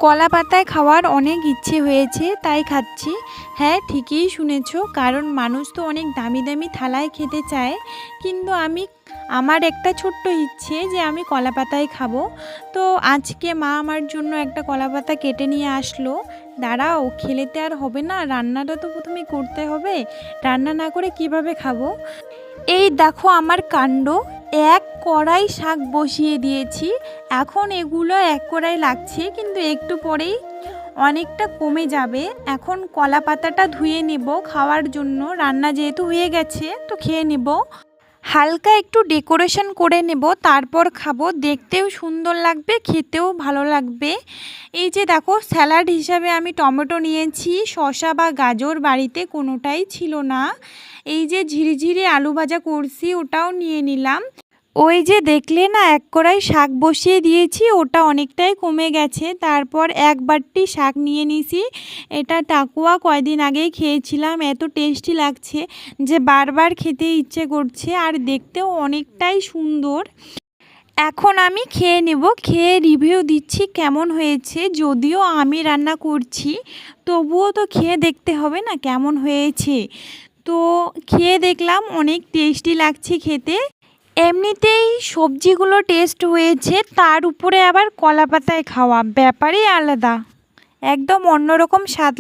কলা পাতায় খাওয়ার অনেক ইচ্ছে হয়েছে তাই খাচ্ছি। হ্যাঁ, ঠিকই শুনেছো, কারণ মানুষ তো অনেক দামি দামি থালায় খেতে চায়, কিন্তু আমার একটা ছোট্ট ইচ্ছে যে আমি কলা পাতায় খাবো। তো আজকে মা আমার জন্য একটা কলা পাতা কেটে নিয়ে আসলো। দাঁড়াও, খেলেতে আর হবে না, রান্নাটা তো প্রথমে করতে হবে। রান্না না করে কিভাবে খাবো? এই দেখো আমার কাণ্ড, এক কড়াই শাক বসিয়ে দিয়েছি। এখন এগুলো এক কড়াই লাগছে, কিন্তু একটু পরেই অনেকটা কমে যাবে। এখন কলা পাতাটা ধুয়ে নেব খাওয়ার জন্য, রান্না যেহেতু হয়ে গেছে তো খেয়ে নেব। হালকা একটু ডেকোরেশন করে নেব, তারপর খাবো। দেখতেও সুন্দর লাগবে, খেতেও ভালো লাগবে। এই যে দেখো, স্যালাড হিসাবে আমি টমেটো নিয়েছি, শসা বা গাজর বাড়িতে কোনোটাই ছিল না। এই যে ঝিরিঝিরি আলু ভাজা করছি, ওটাও নিয়ে নিলাম। ওই যে দেখলে না, এক কড়াই শাক বসিয়ে দিয়েছি, ওটা অনেকটাই কমে গেছে। তারপর এক বাটি শাক নিয়ে নিছি। এটা টাকুয়া কয়দিন আগেই খেয়েছিলাম, এত টেস্টি লাগছে যে বারবার খেতে ইচ্ছে করছে, আর দেখতেও অনেকটাই সুন্দর। এখন আমি খেয়ে নেব, খেয়ে রিভিউ দিচ্ছি কেমন হয়েছে। যদিও আমি রান্না করছি, তবুও তো খেয়ে দেখতে হবে না কেমন হয়েছে। তো খেয়ে দেখলাম অনেক টেস্টি লাগছে খেতে। এমনিতেই সবজিগুলো টেস্ট হয়েছে, তার উপরে আবার কলা পাতায় খাওয়া, ব্যাপারই আলাদা, একদম অন্যরকম স্বাদ।